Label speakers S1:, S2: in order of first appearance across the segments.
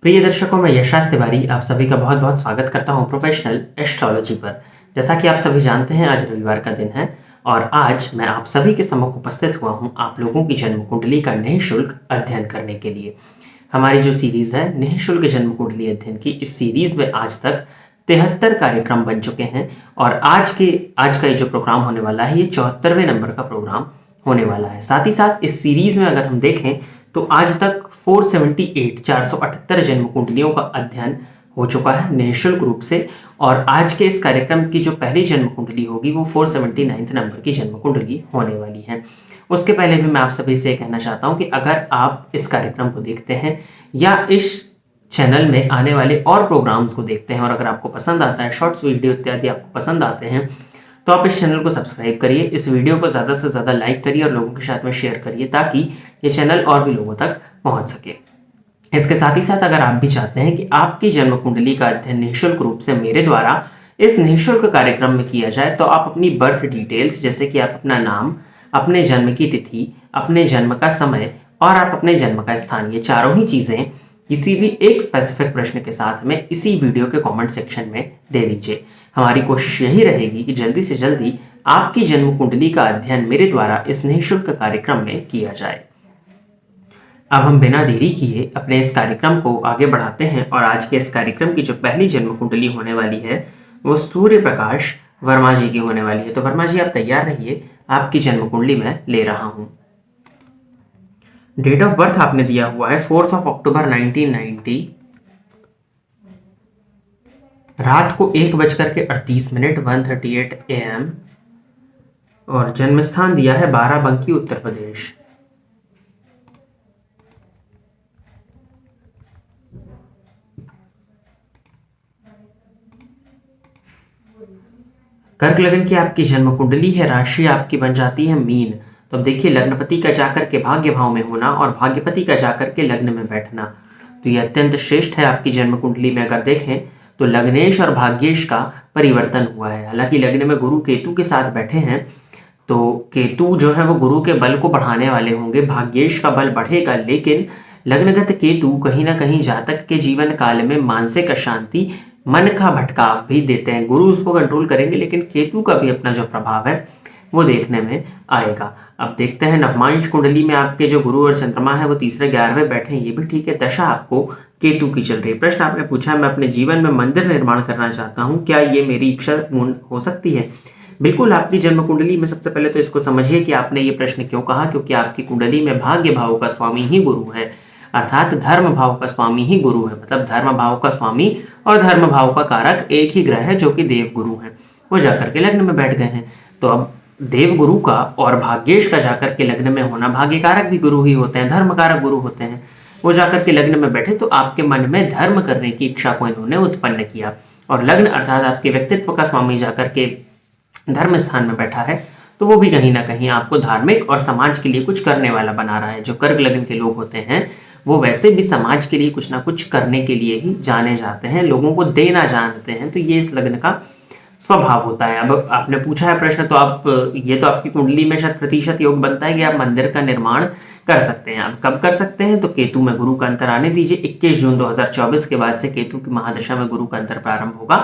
S1: प्रिय दर्शकों, मैं यशास तिवारी आप सभी का बहुत बहुत स्वागत करता हूं प्रोफेशनल एस्ट्रोलॉजी पर। जैसा कि आप सभी जानते हैं, आज रविवार का दिन है और आज मैं आप सभी के सम्मुख उपस्थित हुआ हूं आप लोगों की जन्म कुंडली का निःशुल्क अध्ययन करने के लिए। हमारी जो सीरीज है निःशुल्क जन्म कुंडली अध्ययन की, इस सीरीज में आज तक 73 कार्यक्रम बन चुके हैं और आज का ये जो प्रोग्राम होने वाला है, ये 74वें नंबर का प्रोग्राम होने वाला है। साथ ही साथ इस सीरीज में अगर हम देखें तो आज तक 478 जन्म कुंडलियों का अध्ययन हो चुका है निःशुल्क रूप से। और आज के इस कार्यक्रम की जो पहली जन्म कुंडली होगी वो 479 नंबर की जन्म कुंडली होने वाली है। उसके पहले भी मैं आप सभी से कहना चाहता हूं कि अगर आप इस कार्यक्रम को देखते हैं या इस चैनल में आने वाले और प्रोग्राम्स को देखते हैं और अगर आपको पसंद आता है, शॉर्ट्स वीडियो इत्यादि आपको पसंद आते हैं, तो आप इस चैनल को सब्सक्राइब करिए, इस वीडियो को ज़्यादा से ज़्यादा लाइक करिए और लोगों के साथ में शेयर करिए ताकि ये चैनल और भी लोगों तक पहुंच सके। इसके साथ ही साथ अगर आप भी चाहते हैं कि आपकी जन्म कुंडली का अध्ययन निःशुल्क रूप से मेरे द्वारा इस निःशुल्क कार्यक्रम में किया जाए, तो आप अपनी बर्थ डिटेल्स, जैसे कि आप अपना नाम, अपने जन्म की तिथि, अपने जन्म का समय और आप अपने जन्म का स्थान, ये चारों ही चीज़ें किसी भी एक स्पेसिफिक प्रश्न के साथ में इसी वीडियो के कमेंट सेक्शन में दे दीजिए। हमारी कोशिश यही रहेगी कि जल्दी से जल्दी आपकी जन्म कुंडली का अध्ययन मेरे द्वारा इस निःशुल्क कार्यक्रम में किया जाए। अब हम बिना देरी किए अपने इस कार्यक्रम को आगे बढ़ाते हैं और आज के इस कार्यक्रम की जो पहली जन्म कुंडली होने वाली है वो सूर्य प्रकाश वर्मा जी की होने वाली है। तो वर्मा जी, आप तैयार रहिए, आपकी जन्म कुंडली में ले रहा हूं। डेट ऑफ बर्थ आपने दिया हुआ है 4 अक्टूबर 1990, रात को 1:38 1:38 AM और जन्म स्थान दिया है बाराबंकी, उत्तर प्रदेश। कर्क लग्न की आपकी जन्म कुंडली है, राशि आपकी बन जाती है मीन। तो अब देखिए, लग्नपति का जाकर के भाग्य भाव में होना और भाग्यपति का जाकर के लग्न में बैठना, तो ये अत्यंत श्रेष्ठ है। आपकी जन्म कुंडली में अगर देखें तो लग्नेश और भाग्येश का परिवर्तन हुआ है। हालांकि लग्न में गुरु केतु के साथ बैठे हैं, तो केतु जो है वो गुरु के बल को बढ़ाने वाले होंगे, भाग्येश का बल बढ़ेगा, लेकिन लग्नगत केतु कहीं ना कहीं जातक के जीवन काल में मानसिक अशांति, मन का भटकाव भी देते हैं। गुरु उसको कंट्रोल करेंगे, लेकिन केतु का भी अपना जो प्रभाव है वो देखने में आएगा। अब देखते हैं, नवमांश कुंडली में आपके जो गुरु और चंद्रमा है वो 3रे 11वें बैठे हैं, ये भी ठीक है। दशा आपको केतु की चल रही है। प्रश्न आपने पूछा, मैं अपने जीवन में मंदिर निर्माण करना चाहता हूँ, क्या ये मेरी इच्छा पूर्ण हो सकती है? बिल्कुल। आपकी जन्म कुंडली में सबसे पहले तो इसको समझिए कि आपने ये प्रश्न क्यों कहा, क्योंकि आपकी कुंडली में भाग्य भाव का स्वामी ही गुरु है, अर्थात धर्म भाव का स्वामी ही गुरु है। मतलब धर्म भाव का स्वामी और धर्म भाव का कारक एक ही ग्रह है जो कि देव गुरु है, वो जाकर के लग्न में बैठ गए हैं। तो अब देव गुरु का और भाग्येश का जाकर के लग्न में होना, भाग्य कारक भी गुरु ही होते हैं, धर्म कारक गुरु होते हैं, वो जाकर के लग्न में बैठे, तो आपके मन में धर्म करने की इच्छा को इन्होंने उत्पन्न किया। और लग्न अर्थात आपके व्यक्तित्व का स्वामी जाकर के धर्म स्थान में बैठा है, तो वो भी कहीं ना कहीं आपको धार्मिक और समाज के लिए कुछ करने वाला बना रहा है। जो कर्क लग्न के लोग होते हैं वो वैसे भी समाज के लिए कुछ ना कुछ करने के लिए ही जाने जाते हैं, लोगों को देना जानते हैं, तो ये इस लग्न का स्वभाव होता है। अब आपने पूछा है प्रश्न, तो आप ये तो आपकी कुंडली में 100% योग बनता है कि आप मंदिर का निर्माण कर सकते हैं। आप कब कर सकते हैं? तो केतु में गुरु का अंतर आने दीजिए। 21 जून 2024 के बाद से केतु की महादशा में गुरु का अंतर प्रारंभ होगा।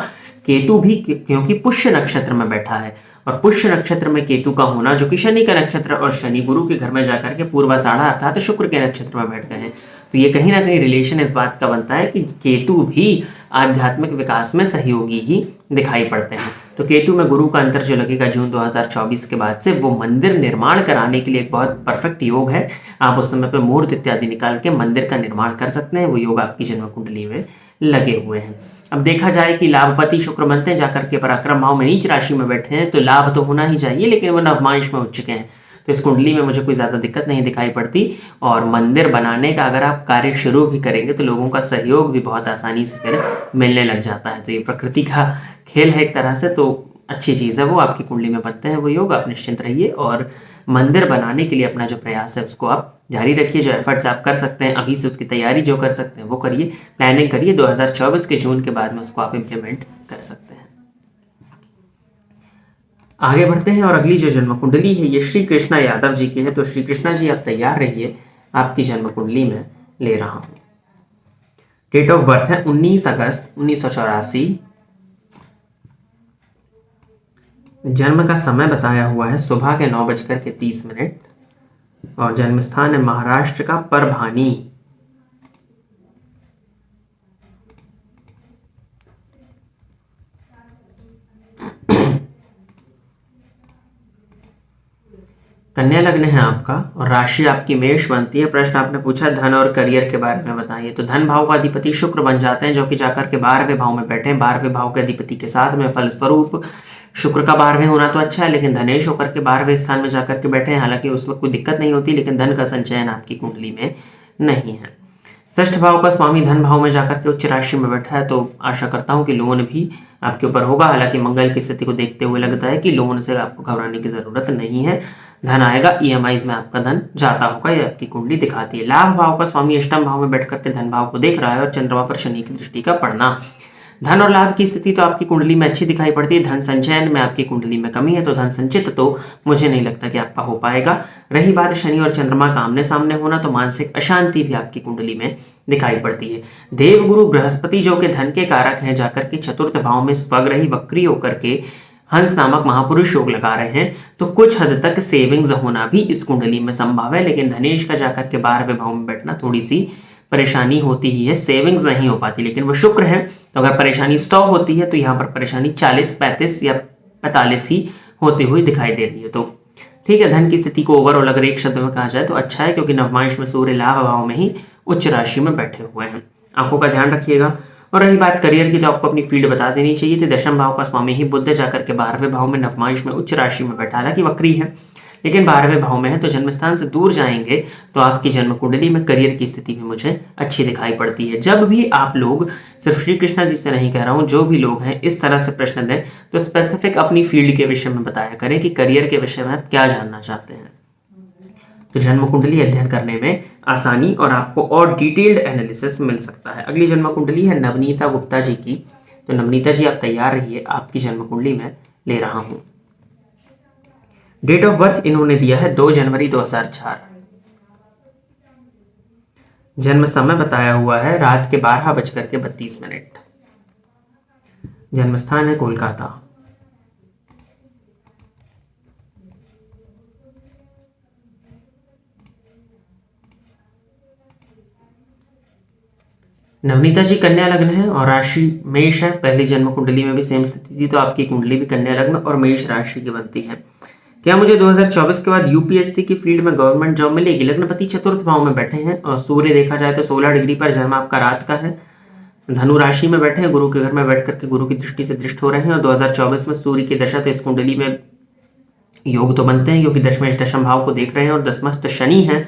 S1: केतु भी क्योंकि पुष्य नक्षत्र में बैठा है, और पुष्य नक्षत्र में केतु का होना, जो कि शनि का नक्षत्र, और शनि गुरु के घर में जाकर के पूर्वाषाढ़ा अर्थात शुक्र के नक्षत्र में बैठ गए हैं, तो ये कहीं ना कहीं रिलेशन इस बात का बनता है कि केतु भी आध्यात्मिक विकास में सहयोगी ही दिखाई पड़ते हैं। तो केतु में गुरु का अंतर जो लगेगा जून 2024 के बाद से, वो मंदिर निर्माण कराने के लिए एक बहुत परफेक्ट योग है। आप उस समय पर मुहूर्त इत्यादि निकाल के मंदिर का निर्माण कर सकते हैं, वो योग आपकी जन्म कुंडली में लगे हुए हैं। अब देखा जाए कि लाभपति शुक्र बनते हैं जाकर के पराक्रम भाव में नीच राशि में बैठे हैं, तो लाभ तो होना ही चाहिए, लेकिन वो नवमांश में उच्च के हैं, तो इस कुंडली में मुझे कोई ज़्यादा दिक्कत नहीं दिखाई पड़ती। और मंदिर बनाने का अगर आप कार्य शुरू भी करेंगे तो लोगों का सहयोग भी बहुत आसानी से फिर मिलने लग जाता है। तो ये प्रकृति का खेल है एक तरह से, तो अच्छी चीज़ है, वो आपकी कुंडली में बनते हैं वो योग। आप निश्चिंत रहिए और मंदिर बनाने के लिए अपना जो प्रयास है उसको आप जारी रखिए। जो एफर्ट्स आप कर सकते हैं अभी से, उसकी तैयारी जो कर सकते हैं वो करिए, प्लानिंग करिए। 2024 के जून के बाद में उसको आप इम्प्लीमेंट कर सकते हैं। आगे बढ़ते हैं और अगली जो जन्म कुंडली है ये श्री कृष्णा यादव जी की है। तो श्री कृष्णा जी, आप तैयार रहिए, आपकी जन्म कुंडली में ले रहा हूं। डेट ऑफ बर्थ है 19 अगस्त 1984। जन्म का समय बताया हुआ है सुबह के 9:30 और जन्म स्थान है महाराष्ट्र का परभानी। कन्या लग्न है आपका और राशि आपकी मेष बनती है। प्रश्न आपने पूछा धन और करियर के बारे में बताइए, तो धन भाव का अधिपति शुक्र बन जाते हैं, जो कि जाकर के 12वें भाव में बैठे हैं। 12वें भाव के अधिपति के साथ में फलस्वरूप शुक्र का 12वें होना तो अच्छा है, लेकिन धनेश होकर के 12वें स्थान में जाकर के बैठे हैं। हालांकि उस वक्त कोई दिक्कत नहीं होती, लेकिन धन का संचयन आपकी कुंडली में नहीं है। षष्ठ भाव का स्वामी धन भाव में जाकर के उच्च राशि में बैठा है, तो आशा करता हूं कि लोन भी आपके ऊपर होगा। हालांकि मंगल की स्थिति को देखते हुए लगता है कि लोन से आपको घबराने की जरूरत नहीं है। धन आएगा, ईएमआईज में आपका धन जाता होगा, ये आपकी कुंडली दिखाती है। लाभ भाव का स्वामी अष्टम भाव में बैठ करके धन भाव को देख रहा है और चंद्रमा पर शनि की दृष्टि का पड़ना। धन और लाभ की स्थिति तो आपकी कुंडली में अच्छी दिखाई पड़ती है। धन संचयन में आपकी कुंडली में कमी है, तो धन संचित तो मुझे नहीं लगता कि आपका हो पाएगा। रही बात शनि और चंद्रमा का आमने सामने होना, तो मानसिक अशांति भी आपकी कुंडली में दिखाई पड़ती है। देवगुरु बृहस्पति जो के धन के कारक हैं, जाकर के चतुर्थ भाव में स्वग्रही वक्री होकर के हंस नामक महापुरुष योग लगा रहे हैं, तो कुछ हद तक सेविंग्स होना भी इस कुंडली में संभव है। लेकिन धनेश का जाकर के 12वें भाव में बैठना थोड़ी सी परेशानी होती ही है, सेविंग्स नहीं हो पाती। लेकिन वो शुक्र है, तो अगर परेशानी 100 होती है तो यहाँ पर परेशानी 40, 35 या 45 ही होती हुई दिखाई दे रही है। तो ठीक है, धन की स्थिति को ओवरऑल अगर एक शब्द में कहा जाए तो अच्छा है, क्योंकि नवमांश में सूर्य लाभ भाव में ही उच्च राशि में बैठे हुए हैं। आंखों का ध्यान रखिएगा। और रही बात करियर की, तो आपको अपनी फील्ड बता देनी चाहिए थी। दशम भाव का स्वामी ही बुध जाकर के 12वें भाव में नवमांश में उच्च राशि में बैठा, हालांकि वक्री है लेकिन 12वें भाव में है, तो जन्मस्थान से दूर जाएंगे तो आपकी जन्म कुंडली में करियर की स्थिति भी मुझे अच्छी दिखाई पड़ती है। जब भी आप लोग, सिर्फ श्री कृष्णा जी से नहीं कह रहा हूं, जो भी लोग हैं इस तरह से प्रश्न दें तो स्पेसिफिक अपनी फील्ड के विषय में बताया करें कि करियर के विषय में आप क्या जानना चाहते हैं। तो जन्म कुंडली अध्ययन करने में आसानी और आपको और डिटेल्ड एनालिसिस मिल सकता है। अगली जन्म कुंडली है नवनीता गुप्ता जी की। तो नवनीता जी आप तैयार रहिए, आपकी जन्म कुंडली में ले रहा हूं। डेट ऑफ बर्थ इन्होंने दिया है 2 जनवरी 2004। जन्म समय बताया हुआ है रात के 12:32। जन्म स्थान है कोलकाता। नवनीता जी कन्या लग्न है और राशि मेष है। पहली जन्म कुंडली में भी सेम स्थिति थी, तो आपकी कुंडली भी कन्या लग्न और मेष राशि की बनती है। क्या मुझे 2024 के बाद यूपीएससी की फील्ड में गवर्नमेंट जॉब मिलेगी? लग्नपति चतुर्थ भाव में बैठे हैं और सूर्य देखा जाए तो 16 डिग्री पर, जन्म आपका रात का है। धनु राशि में बैठे हैं, गुरु के घर में बैठ करके गुरु की दृष्टि से दृष्ट हो रहे हैं और 2024 में सूर्य की दशा, तो इस कुंडली में योग तो बनते हैं क्योंकि दशमेश दशम भाव को देख रहे हैं और दशमस्थ शनि है।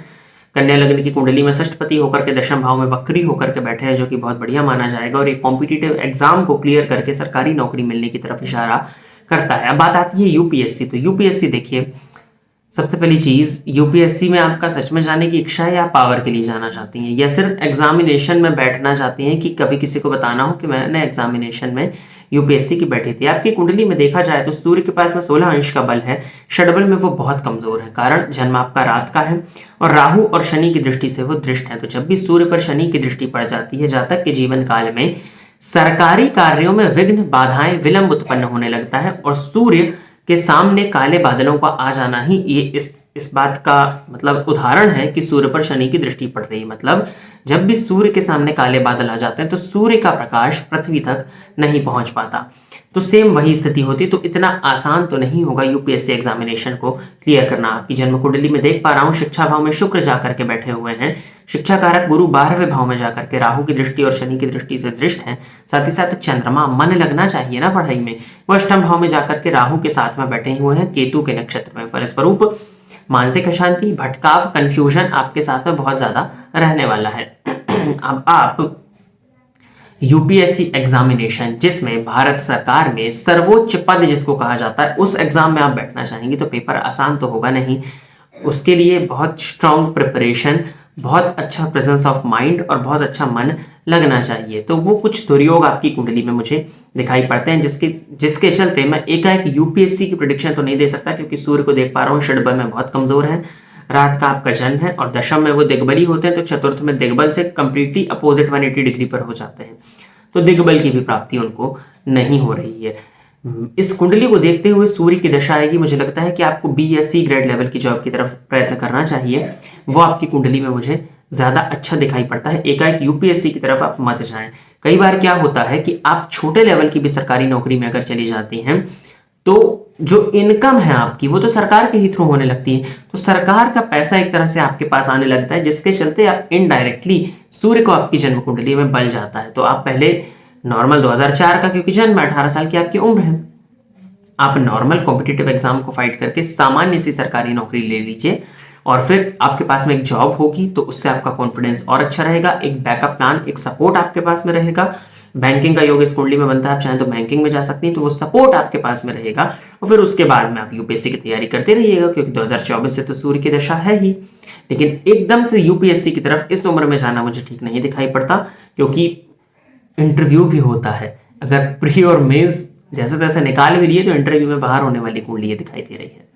S1: कन्या लग्न की कुंडली में षष्ठपति होकर के दशम भाव में वक्री होकर के बैठे हैं, जो कि बहुत बढ़िया माना जाएगा और एक कॉम्पिटिटिव एग्जाम को क्लियर करके सरकारी नौकरी मिलने की तरफ इशारा करता है। अब बात आती है यूपीएससी। तो यूपीएससी देखिए, सबसे पहली चीज, यूपीएससी में आपका सच में जाने की इच्छा है या पावर के लिए जाना चाहती हैं, या सिर्फ एग्जामिनेशन में बैठना चाहती हैं कि कभी किसी को बताना हो कि मैंने एग्जामिनेशन में यूपीएससी की बैठी थी। आपकी कुंडली में देखा जाए तो सूर्य के पास में 16 अंश का बल है, षडबल में वो बहुत कमजोर है, कारण जन्म आपका रात का है और राहु और शनि की दृष्टि से वो दृष्ट है। तो जब भी सूर्य पर शनि की दृष्टि पड़ जाती है, जातक के जीवन काल में सरकारी कार्यों में विघ्न, बाधाएं, विलंब उत्पन्न होने लगता है और सूर्य के सामने काले बादलों का आ जाना ही ये इस बात का मतलब उदाहरण है कि सूर्य पर शनि की दृष्टि पड़ रही है। मतलब जब भी सूर्य के सामने काले बादल आ जाते हैं तो सूर्य का प्रकाश पृथ्वी तक नहीं पहुंच पाता। तो सेम वही स्थिति होती, तो इतना आसान तो नहीं होगा यूपीएससी एग्जामिनेशन को क्लियर करना। आपकी जन्म कुंडली में देख पा रहा हूं शिक्षा भाव में शुक्र जाकर के बैठे हुए हैं, शिक्षा कारक गुरु 12वें भाव में जाकर के राहु की दृष्टि और शनि की दृष्टि से दृष्ट है। साथ ही साथ चंद्रमा, मन लगना चाहिए ना पढ़ाई में, वो अष्टम भाव में जाकर के राहु के साथ में बैठे हुए हैं केतु के नक्षत्र में। फलस्वरूप मानसिक अशांति, भटकाव, कंफ्यूजन आपके साथ में बहुत ज्यादा रहने वाला है। अब आप यूपीएससी एग्जामिनेशन, जिसमें भारत सरकार में सर्वोच्च पद जिसको कहा जाता है, उस एग्जाम में आप बैठना चाहेंगे तो पेपर आसान तो होगा नहीं। उसके लिए बहुत स्ट्रॉन्ग प्रिपरेशन, बहुत अच्छा प्रेजेंस ऑफ माइंड और बहुत अच्छा मन लगना चाहिए। तो वो कुछ दुर्योग आपकी कुंडली में मुझे दिखाई पड़ते हैं, जिसके चलते मैं एकाएक यूपीएससी की प्रेडिक्शन तो नहीं दे सकता, क्योंकि सूर्य को देख पा रहा हूँ षडबल में बहुत कमजोर है, रात का आपका जन्म है और दशम में वो दिग्बली होते हैं, तो चतुर्थ में दिग्बल से कंप्लीटली अपोजिट 180 डिग्री पर हो जाते हैं, तो दिग्बल की भी प्राप्ति उनको नहीं हो रही है। इस कुंडली को देखते हुए सूर्य की दशा आएगी, मुझे लगता है कि आपको BSc ग्रेड लेवल की जॉब की तरफ प्रयत्न करना चाहिए, वो आपकी कुंडली में मुझे ज्यादा अच्छा दिखाई पड़ता है। एकाएक UPSC की तरफ आप मत जाएं। कई बार क्या होता है कि आप छोटे लेवल की भी सरकारी नौकरी में अगर चली जाती हैं तो जो इनकम है आपकी वो तो सरकार के ही थ्रू होने लगती है, तो सरकार का पैसा एक तरह से आपके पास आने लगता है, जिसके चलते आप इनडायरेक्टली सूर्य को आपकी जन्म कुंडली में बल जाता है। तो आप पहले नॉर्मल 2004 का, क्योंकि जन्म 18 साल की आपकी उम्र है, आप नॉर्मल कॉम्पिटिटिव एग्जाम को फाइट करके सामान्य सी सरकारी नौकरी ले लीजिए और फिर आपके पास में एक जॉब होगी, तो उससे आपका कॉन्फिडेंस और अच्छा रहेगा, एक बैकअप प्लान, एक सपोर्ट आपके पास में रहेगा। बैंकिंग का योग इस कुंडली में बनता है, आप चाहें तो बैंकिंग में जा सकती हैं, तो वो सपोर्ट आपके पास में रहेगा और फिर उसके बाद में आप UPSC की तैयारी करते रहिएगा, क्योंकि 2024 से तो सूर्य की दशा है ही। लेकिन एकदम से UPSC की तरफ इस उम्र में जाना मुझे ठीक नहीं दिखाई पड़ता, क्योंकि इंटरव्यू भी होता है। अगर प्री और मेंस जैसे तैसे निकाल भी लिए तो इंटरव्यू में बाहर होने वाली कुंडली दिखाई दे रही है।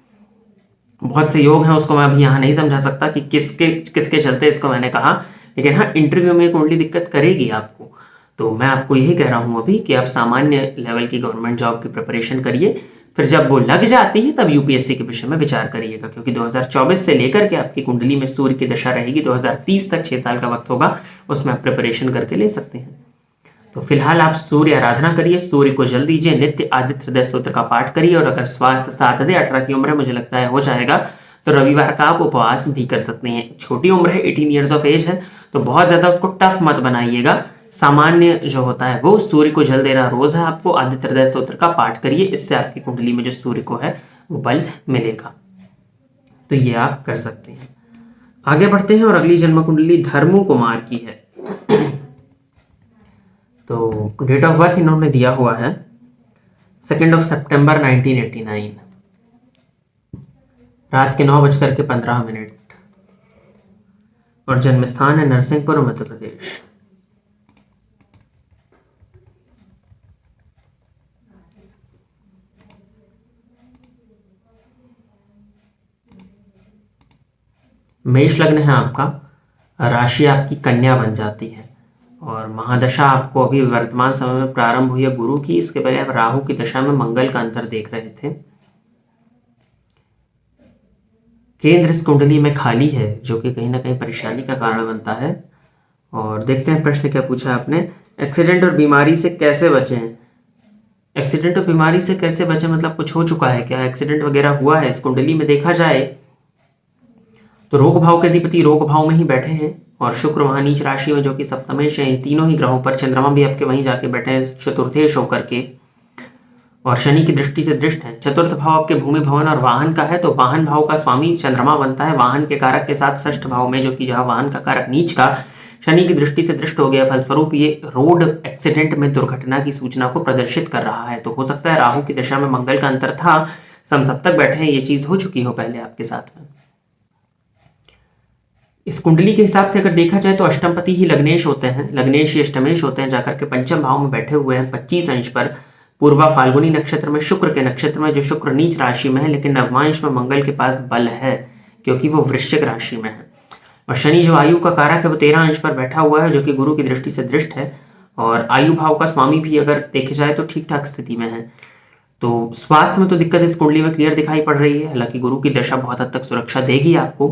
S1: बहुत से योग हैं, उसको मैं अभी यहाँ नहीं समझा सकता कि किसके किसके चलते इसको मैंने कहा, लेकिन हाँ इंटरव्यू में कुंडली दिक्कत करेगी आपको। तो मैं आपको यही कह रहा हूँ अभी कि आप सामान्य लेवल की गवर्नमेंट जॉब की प्रिपरेशन करिए, फिर जब वो लग जाती है तब UPSC के विषय में विचार करिएगा, क्योंकि 2024 से लेकर के आपकी कुंडली में सूर्य की दशा रहेगी, 2030 तक 6 साल का वक्त होगा, उसमें आप प्रिपरेशन करके ले सकते हैं। तो फिलहाल आप सूर्य आराधना करिए, सूर्य को जल दीजिए, नित्य आदित्य हृदय स्तोत्र का पाठ करिए, और अगर स्वास्थ्य साथ दे, 18 की उम्र है, मुझे लगता है हो जाएगा, तो रविवार का आप उपवास भी कर सकते हैं। छोटी उम्र है, 18 ईयर्स ऑफ एज है, तो बहुत ज्यादा उसको टफ मत बनाइएगा। सामान्य जो होता है वो सूर्य को जल देना रोज है आपको, आदित्य हृदय स्तोत्र का पाठ करिए, इससे आपकी कुंडली में जो सूर्य को है वो बल मिलेगा। तो ये आप कर सकते हैं। आगे बढ़ते हैं और अगली जन्म कुंडली धर्मु कुमार की है। तो डेट ऑफ बर्थ इन्होंने दिया हुआ है 2 सितंबर 1989, रात के 9:15 और जन्म स्थान है नरसिंहपुर, मध्य प्रदेश। मेष लग्न है आपका, राशि आपकी कन्या बन जाती है और महादशा आपको अभी वर्तमान समय में प्रारंभ हुई है गुरु की। इसके पहले आप राहु की दशा में मंगल का अंतर देख रहे थे। केंद्र इस कुंडली में खाली है, जो कि कहीं ना कहीं परेशानी का कारण बनता है। और देखते हैं प्रश्न क्या पूछा आपने, एक्सीडेंट और बीमारी से कैसे बचें। एक्सीडेंट और बीमारी से कैसे बचें मतलब कुछ हो चुका है क्या, एक्सीडेंट वगैरह हुआ है? इस कुंडली में देखा जाए तो रोग भाव के अधिपति रोग भाव में ही बैठे हैं और शुक्र वहां नीच राशि में जो कि सप्तमेश है, इन तीनों ही ग्रहों पर चंद्रमा भी आपके वहीं जाके बैठे हैं चतुर्थेश होकर के, और शनि की दृष्टि से दृष्ट है। चतुर्थ भाव आपके भूमि भवन और वाहन का है, तो वाहन भाव का स्वामी चंद्रमा बनता है, वाहन के कारक के साथ षष्ठ भाव में, जो कि जहां वाहन का कारक नीच का शनि की दृष्टि से दृष्ट हो गया, फलस्वरूप ये रोड एक्सीडेंट में दुर्घटना की सूचना को प्रदर्शित कर रहा है। तो हो सकता है राहु की दशा में मंगल का अंतर था, समसप्तक बैठे हैं, ये चीज हो चुकी हो पहले आपके साथ में। इस कुंडली के हिसाब से अगर देखा जाए तो अष्टमपति ही लग्नेश होते हैं, लग्नेश ही अष्टमेश होते हैं, जाकर के पंचम भाव में बैठे हुए हैं 25 अंश पर, पूर्वा फाल्गुनी नक्षत्र में, शुक्र के नक्षत्र में, जो शुक्र नीच राशि में है, लेकिन नवमांश में मंगल के पास बल है क्योंकि वो वृश्चिक राशि में है। और शनि जो आयु का कारक है वो 13 अंश पर बैठा हुआ है, जो कि गुरु की दृष्टि से दृष्ट है, और आयु भाव का स्वामी भी अगर देखे जाए तो ठीक ठाक स्थिति में है। तो स्वास्थ्य में तो दिक्कत इस कुंडली में क्लियर दिखाई पड़ रही है, हालांकि गुरु की दशा बहुत हद तक सुरक्षा देगी आपको,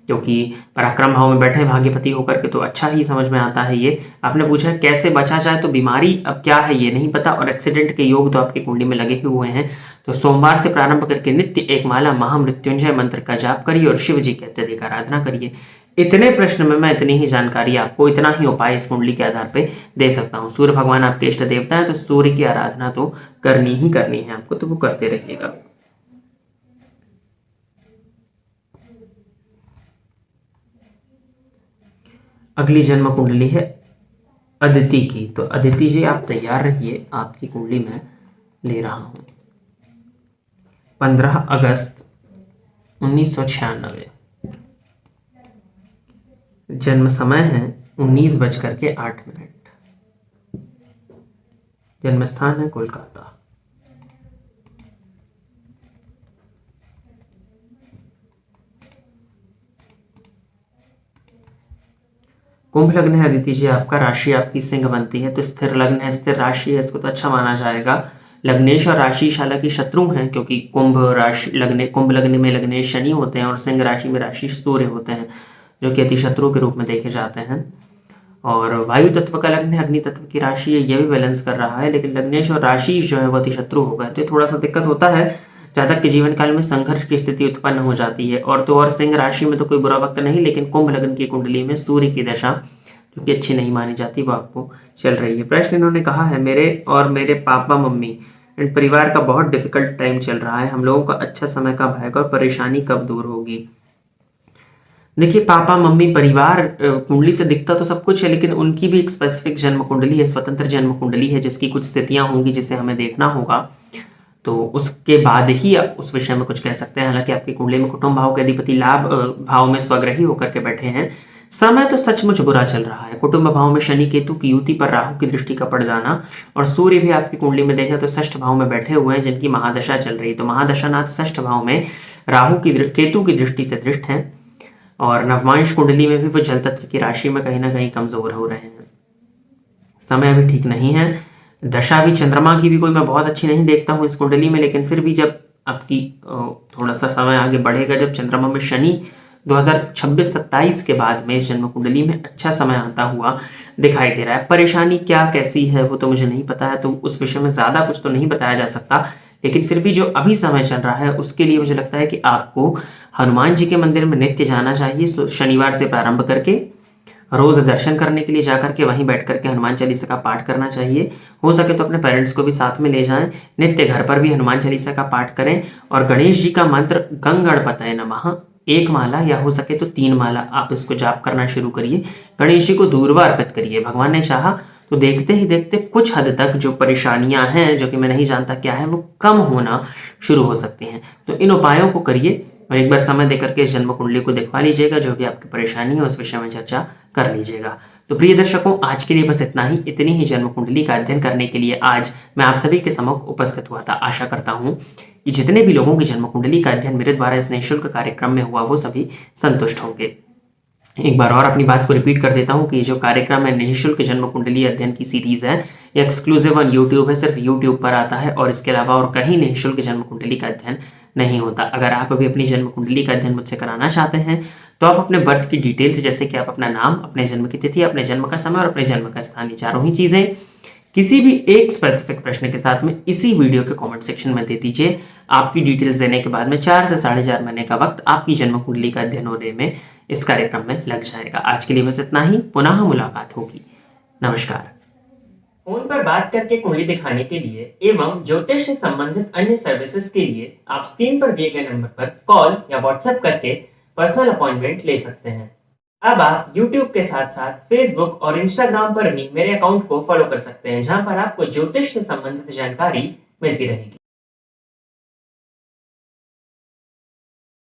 S1: क्योंकि पराक्रम भाव में बैठे हैं भाग्यपति होकर के, तो अच्छा ही समझ में आता है ये। आपने पूछा है कैसे बचा जाए, तो बीमारी अब क्या है ये नहीं पता, और एक्सीडेंट के योग तो आपकी कुंडली में लगे हुए हैं। तो सोमवार से प्रारंभ करके नित्य एक माला महामृत्युंजय मंत्र का जाप करिए और शिव जी के अत्यधिक आराधना करिए। इतने प्रश्न में मैं इतनी ही जानकारी आपको, इतना ही उपाय इस कुंडली के आधार पर दे सकता हूँ। सूर्य भगवान आपके इष्ट देवता है, तो सूर्य की आराधना तो करनी ही करनी है आपको, तो वो करते रहिएगा। अगली जन्म कुंडली है अदिति की, तो अदिति जी आप तैयार रहिए, आपकी कुंडली में ले रहा हूं। 15 अगस्त 1996, जन्म समय है 19:08, जन्म स्थान है कोलकाता। कुंभ लग्न है अदिति जी आपका, राशि आपकी सिंह बनती है, तो स्थिर लग्न है, स्थिर राशि है, इसको तो अच्छा माना जाएगा। लग्नेश और राशि हालांकि शत्रु हैं, क्योंकि कुंभ लग्न में लग्नेश शनि होते हैं और सिंह राशि में राशि सूर्य होते हैं, जो कि अति शत्रु के रूप में देखे जाते हैं। और वायु तत्व का लग्न है, अग्नि तत्व की राशि है, ये भी बैलेंस कर रहा है, लेकिन लग्नेश और राशि जो है वो अति शत्रु हो गए, तो थोड़ा सा दिक्कत होता है। जातक के जीवन काल में संघर्ष की स्थिति उत्पन्न हो जाती है। और तो और सिंह राशि में तो कोई बुरा वक्त नहीं, लेकिन कुंभ लग्न की कुंडली में सूर्य की दशा जो कि अच्छी नहीं मानी जाती वो आपको चल रही है। प्रश्न इन्होंने कहा है, मेरे और मेरे पापा मम्मी एंड परिवार का बहुत डिफिकल्ट टाइम चल रहा है, हम लोगों का अच्छा समय कब आएगा और परेशानी कब दूर होगी। देखिए, पापा मम्मी परिवार कुंडली से दिखता तो सब कुछ है, लेकिन उनकी भी एक स्पेसिफिक जन्म कुंडली है, स्वतंत्र जन्म कुंडली है, जिसकी कुछ स्थितियां होंगी जिसे हमें देखना होगा। तो उसके बाद ही आप उस विषय में कुछ कह सकते हैं। हालांकि आपकी कुंडली में कुटुंब भाव के अधिपति लाभ भाव में स्वग्रही होकर के बैठे हैं। समय तो सचमुच बुरा चल रहा है। कुटुंब भाव में शनि केतु की युति पर राहु की दृष्टि का पड़ जाना, और सूर्य भी आपकी कुंडली में देखें तो षष्ठ भाव में बैठे हुए हैं, जिनकी महादशा चल रही है। तो महादशानाथ षष्ठ भाव में राहु की केतु की दृष्टि से दृष्ट है, और नवमांश कुंडली में भी वो जल तत्व की राशि में कहीं ना कहीं कमजोर हो रहे हैं। समय अभी ठीक नहीं है। दशा भी चंद्रमा की भी कोई मैं बहुत अच्छी नहीं देखता हूँ इस कुंडली में, लेकिन फिर भी जब आपकी थोड़ा सा समय आगे बढ़ेगा, जब चंद्रमा में शनि 2026-27 के बाद में इस जन्म कुंडली में अच्छा समय आता हुआ दिखाई दे रहा है। परेशानी क्या कैसी है वो तो मुझे नहीं पता है, तो उस विषय में ज्यादा कुछ तो नहीं बताया जा सकता, लेकिन फिर भी जो अभी समय चल रहा है उसके लिए मुझे लगता है कि आपको हनुमान जी के मंदिर में नित्य जाना चाहिए। शनिवार से प्रारंभ करके रोज दर्शन करने के लिए जाकर के वहीं बैठ करके हनुमान चालीसा का पाठ करना चाहिए। हो सके तो अपने पेरेंट्स को भी साथ में ले जाएं। नित्य घर पर भी हनुमान चालीसा का पाठ करें, और गणेश जी का मंत्र गंगणपतये नमः 1 माला या हो सके तो 3 माला आप इसको जाप करना शुरू करिए। गणेश जी को दूर्वा अर्पित करिए। भगवान ने चाहा तो देखते ही देखते कुछ हद तक जो परेशानियां हैं, जो कि मैं नहीं जानता क्या है, वो कम होना शुरू हो सकती हैं। तो इन उपायों को करिए और एक बार समय देकर के इस जन्म कुंडली को दिखवा लीजिएगा। जो भी आपकी परेशानी है उस विषय में चर्चा कर लीजिएगा। तो प्रिय दर्शकों, आज के लिए बस इतना ही। इतनी ही जन्म कुंडली का अध्ययन करने के लिए आज मैं आप सभी के सम्मुख उपस्थित हुआ था। आशा करता हूँ कि जितने भी लोगों की जन्म कुंडली का अध्ययन मेरे द्वारा इस निःशुल्क कार्यक्रम में हुआ वो सभी संतुष्ट होंगे। एक बार और अपनी बात को रिपीट कर देता हूं कि जो कार्यक्रम है निःशुल्क जन्म कुंडली अध्ययन की सीरीज है, ये एक्सक्लूसिव ऑन यूट्यूब है, सिर्फ यूट्यूब पर आता है, और इसके अलावा और कहीं निःशुल्क जन्म कुंडली का अध्ययन नहीं होता। अगर आप अभी अपनी जन्म कुंडली का अध्ययन मुझसे कराना चाहते हैं तो आप अपने बर्थ की डिटेल्स, जैसे कि आप अपना नाम, अपने जन्म की तिथि, अपने जन्म का समय और अपने जन्म का स्थान, ये चारों ही चीजें किसी भी एक स्पेसिफिक प्रश्न के साथ में इसी वीडियो के कमेंट सेक्शन में दे दीजिए। आपकी डिटेल्स देने के बाद में 4 से 4.5 महीने का वक्त आपकी जन्म कुंडली का अध्ययन होने में इस कार्यक्रम में लग जाएगा। आज के लिए बस इतना ही। पुनः मुलाकात होगी। नमस्कार। फोन पर बात करके कुंडली दिखाने के लिए एवं ज्योतिष से संबंधित अन्य सर्विसेज के लिए आप स्क्रीन पर दिए गए नंबर पर कॉल या व्हाट्सएप करके पर्सनल अपॉइंटमेंट ले सकते हैं। अब आप YouTube के साथ साथ Facebook और Instagram पर भी मेरे अकाउंट को फॉलो कर सकते हैं, जहां पर आपको ज्योतिष से संबंधित जानकारी मिलती रहेगी।